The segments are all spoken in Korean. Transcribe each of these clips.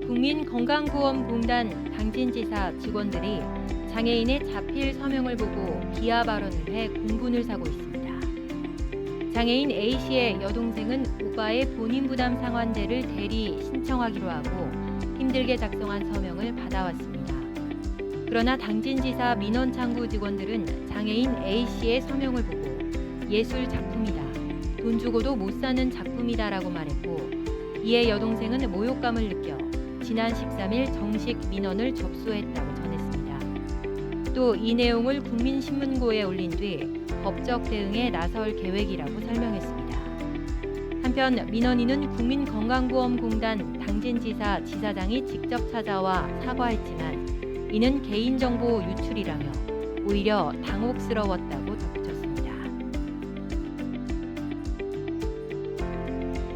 국민건강보험공단 당진지사 직원들이 장애인의 자필 서명을 보고 비하 발언을 해 공분을 사고 있습니다. 장애인 A씨의 여동생은 오빠의 본인 부담 상환제를 대리 신청하기로 하고 힘들게 작성한 서명을 받아왔습니다. 그러나 당진지사 민원창구 직원들은 장애인 A씨의 서명을 보고 예술 작품이다, 돈 주고도 못 사는 작품이다라고 말했고, 이에 여동생은 모욕감을 느껴 지난 13일 정식 민원을 접수했다고 전했습니다. 또 이 내용을 국민신문고에 올린 뒤 법적 대응에 나설 계획이라고 설명했습니다. 한편 민원인은 국민건강보험공단 당진지사 지사장이 직접 찾아와 사과했지만 이는 개인정보 유출이라며 오히려 당혹스러웠다고 덧붙였습니다.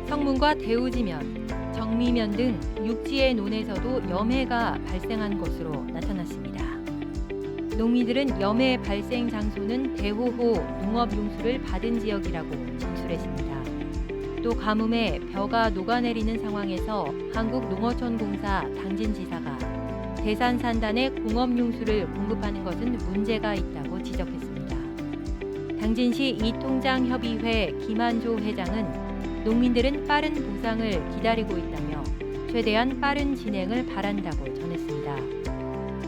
성문과 대우지면, 정미면 등 육지의 논에서도 염해가 발생한 것으로 나타났습니다. 농민들은 염해 발생 장소는 대호호 농업용수를 받은 지역이라고 진술했습니다. 또 가뭄에 벼가 녹아내리는 상황에서 한국농어촌공사 당진지사가 대산산단에 공업용수를 공급하는 것은 문제가 있다고 지적했습니다. 당진시 이통장협의회 김한조 회장은 농민들은 빠른 보상을 기다리고 있다며 최대한 빠른 진행을 바란다고 전했습니다.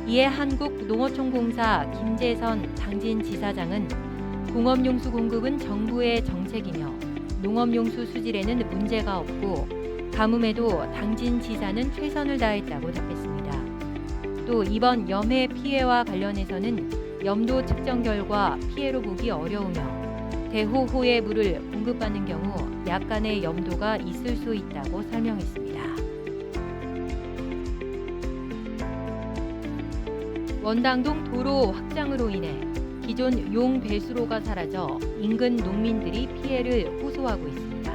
이에 한국농어촌공사 김재선 당진지사장은 공업용수 공급은 정부의 정책이며 농업용수 수질에는 문제가 없고 가뭄에도 당진지사는 최선을 다했다고 답했습니다. 또 이번 염해 피해와 관련해서는 염도 측정 결과 피해로 보기 어려우며 대호호의 물을 공급받는 경우 약간의 염도가 있을 수 있다고 설명했습니다. 원당동 도로 확장으로 인해 기존 용 배수로가 사라져 인근 농민들이 피해를 호소하고 있습니다.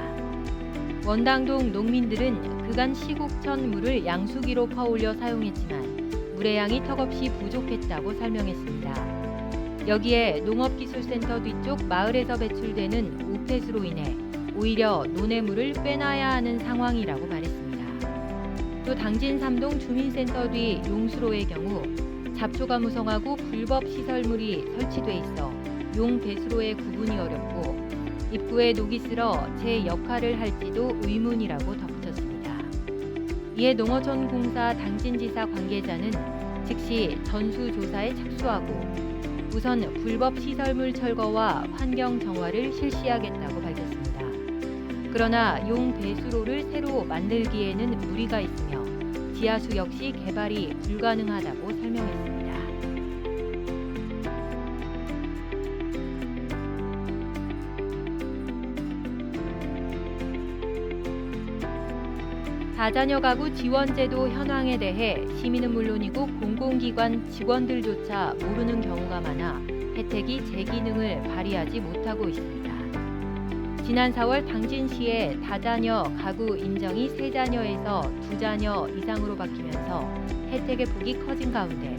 원당동 농민들은 그간 시국천 물을 양수기로 퍼올려 사용했지만 물의 양이 턱없이 부족했다고 설명했습니다. 여기에 농업기술센터 뒤쪽 마을에서 배출되는 오폐수로 인해 오히려 논의 물을 빼놔야 하는 상황이라고 말했습니다. 또 당진 3동 주민센터 뒤 용수로의 경우 잡초가 무성하고 불법 시설물이 설치돼 있어 용 배수로의 구분이 어렵고 입구에 녹이 쓸어 제 역할을 할지도 의문이라고 덧붙였습니다. 이에 농어촌공사 당진지사 관계자는 즉시 전수조사에 착수하고 우선 불법 시설물 철거와 환경 정화를 실시하겠다고 밝혔습니다. 그러나 용 배수로를 새로 만들기에는 무리가 있으며 지하수 역시 개발이 불가능하다고 설명했습니다. 다자녀 가구 지원제도 현황에 대해 시민은 물론이고 공공기관 직원들조차 모르는 경우가 많아 혜택이 제 기능을 발휘하지 못하고 있습니다. 지난 4월 당진시의 다자녀 가구 인정이 3자녀에서 2자녀 이상으로 바뀌면서 혜택의 폭이 커진 가운데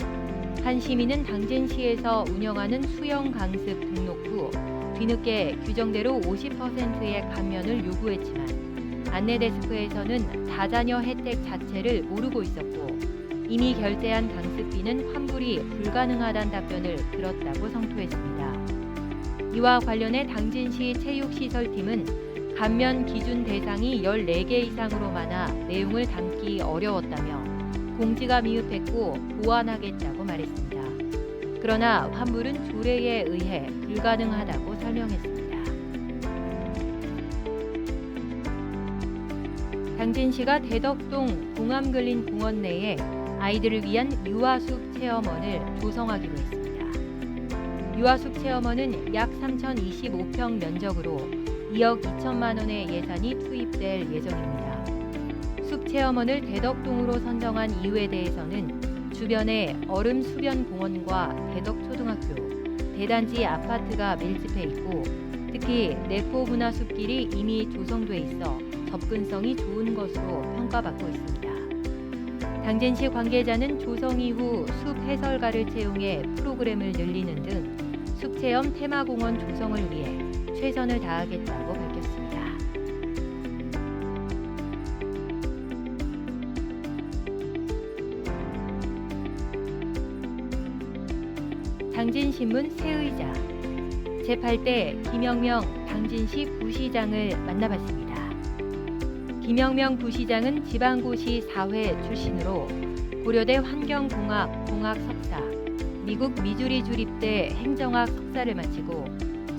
한 시민은 당진시에서 운영하는 수영 강습 등록 후 뒤늦게 규정대로 50%의 감면을 요구했지만 안내데스크에서는 다자녀 혜택 자체를 모르고 있었고 이미 결제한 강습비는 환불이 불가능하다는 답변을 들었다고 성토했습니다. 이와 관련해 당진시 체육시설팀은 감면 기준 대상이 14개 이상으로 많아 내용을 담기 어려웠다며 공지가 미흡했고 보완하겠다고 말했습니다. 그러나 환불은 조례에 의해 불가능하다고 설명했습니다. 당진시가 대덕동 동암근린공원 내에 아이들을 위한 유아숲 체험원을 조성하기로 했습니다. 유아숲 체험원은 약 3,025평 면적으로 2억 2천만 원의 예산이 투입될 예정입니다. 숲 체험원을 대덕동으로 선정한 이유에 대해서는 주변에 얼음 수변 공원과 대덕초등학교, 대단지 아파트가 밀집해 있고 특히 내포 문화숲길이 이미 조성돼 있어 접근성이 좋은 것으로 평가받고 있습니다. 당진시 관계자는 조성 이후 숲 해설가를 채용해 프로그램을 늘리는 등 숲체험 테마공원 조성을 위해 최선을 다하겠다고 밝혔습니다. 당진신문 새의자 제8대 김영명 당진시 부시장을 만나봤습니다. 김영명 부시장은 지방고시 4회 출신으로 고려대 환경공학 공학 석사, 미국 미주리 주립대 행정학 석사를 마치고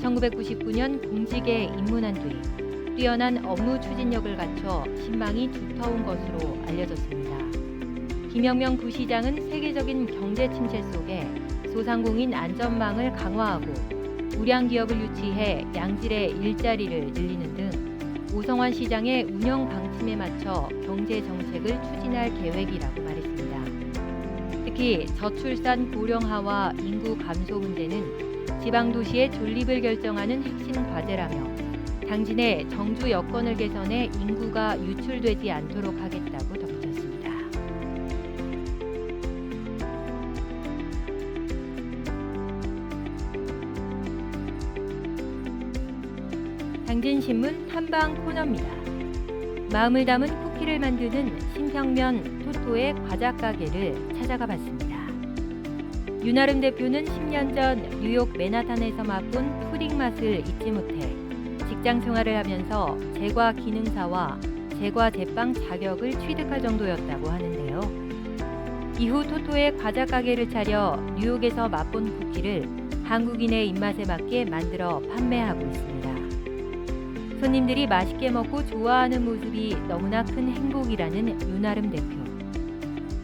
1999년 공직에 입문한 뒤 뛰어난 업무 추진력을 갖춰 신망이 두터운 것으로 알려졌습니다. 김영명 부시장은 세계적인 경제 침체 속에 소상공인 안전망을 강화하고 우량 기업을 유치해 양질의 일자리를 늘리는 등 오성환 시장의 운영 방침에 맞춰 경제 정책을 추진할 계획이라고 말했습니다. 특히 저출산 고령화와 인구 감소 문제는 지방 도시의 존립을 결정하는 핵심 과제라며 당진의 정주 여건을 개선해 인구가 유출되지 않도록 하겠다고 덧붙였습니다. 당진신문 탐방 코너입니다. 마음을 담은 쿠키를 만드는 신평면 토토의 과자 가게를 찾아가 봤습니다. 윤아름 대표는 10년 전 뉴욕 맨하탄에서 맛본 푸딩 맛을 잊지 못해 직장 생활을 하면서 제과 기능사와 제과 제빵 자격을 취득할 정도였다고 하는데요. 이후 토토의 과자 가게를 차려 뉴욕에서 맛본 쿠키를 한국인의 입맛에 맞게 만들어 판매하고 있습니다. 손님들이 맛있게 먹고 좋아하는 모습이 너무나 큰 행복이라는 윤아름 대표.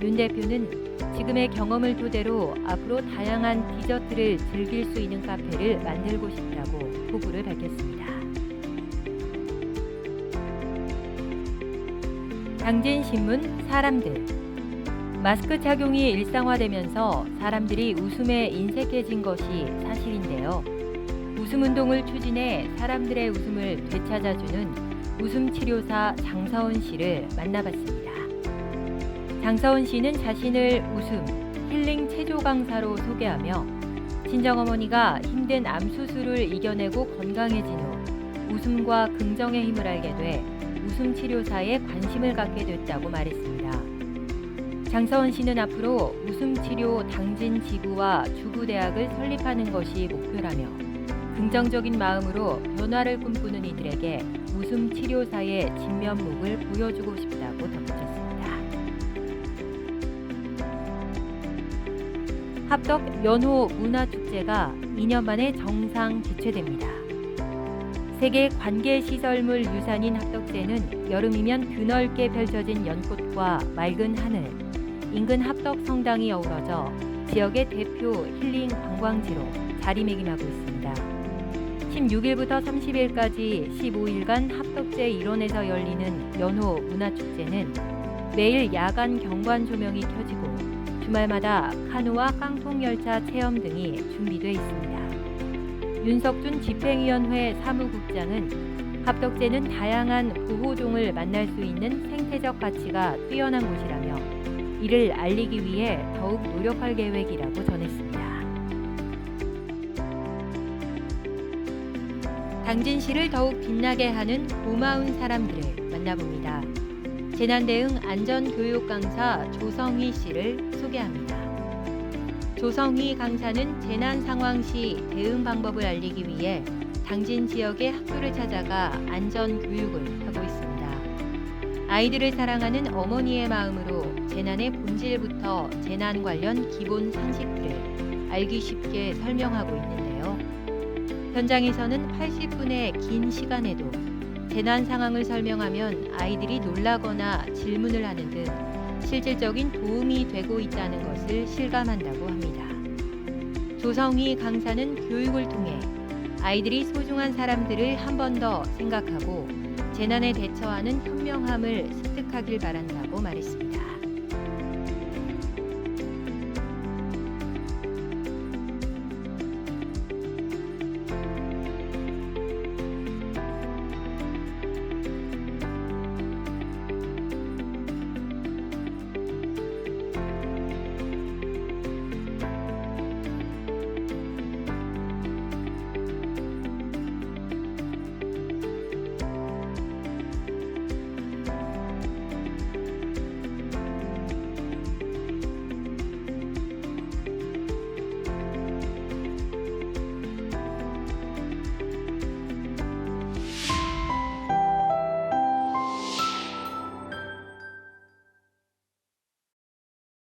윤 대표는 지금의 경험을 토대로 앞으로 다양한 디저트를 즐길 수 있는 카페를 만들고 싶다고 포부를 밝혔습니다. 당진신문 사람들. 마스크 착용이 일상화되면서 사람들이 웃음에 인색해진 것이 사실인데요. 웃음운동을 추진해 사람들의 웃음을 되찾아주는 웃음치료사 장서은 씨를 만나봤습니다. 장서은 씨는 자신을 웃음, 힐링 체조 강사로 소개하며 친정어머니가 힘든 암 수술을 이겨내고 건강해진 후 웃음과 긍정의 힘을 알게 돼 웃음 치료사에 관심을 갖게 됐다고 말했습니다. 장서은 씨는 앞으로 웃음 치료 당진 지구와 주구대학을 설립하는 것이 목표라며 긍정적인 마음으로 변화를 꿈꾸는 이들에게 웃음 치료사의 진면목을 보여주고 싶다고 덧붙였습니다. 합덕 연호 문화축제가 2년 만에 정상 개최됩니다. 세계 관계시설물 유산인 합덕제는 여름이면 드넓게 펼쳐진 연꽃과 맑은 하늘, 인근 합덕 성당이 어우러져 지역의 대표 힐링 관광지로 자리매김하고 있습니다. 16일부터 30일까지 15일간 합덕제 일원에서 열리는 연호 문화축제는 매일 야간 경관 조명이 켜지고 주말마다 카누와 깡통열차 체험 등이 준비되어 있습니다. 윤석준 집행위원회 사무국장은 합덕제는 다양한 보호종을 만날 수 있는 생태적 가치가 뛰어난 곳이라며 이를 알리기 위해 더욱 노력할 계획이라고 전했습니다. 당진시를 더욱 빛나게 하는 고마운 사람들을 만나봅니다. 재난대응 안전교육 강사 조성희 씨를 소개합니다. 조성희 강사는 재난 상황 시 대응 방법을 알리기 위해 당진 지역의 학교를 찾아가 안전교육을 하고 있습니다. 아이들을 사랑하는 어머니의 마음으로 재난의 본질부터 재난 관련 기본 상식들을 알기 쉽게 설명하고 있는데요. 현장에서는 80분의 긴 시간에도 재난 상황을 설명하면 아이들이 놀라거나 질문을 하는 등 실질적인 도움이 되고 있다는 것을 실감한다고 합니다. 조성희 강사는 교육을 통해 아이들이 소중한 사람들을 한 번 더 생각하고 재난에 대처하는 현명함을 습득하길 바란다고 말했습니다.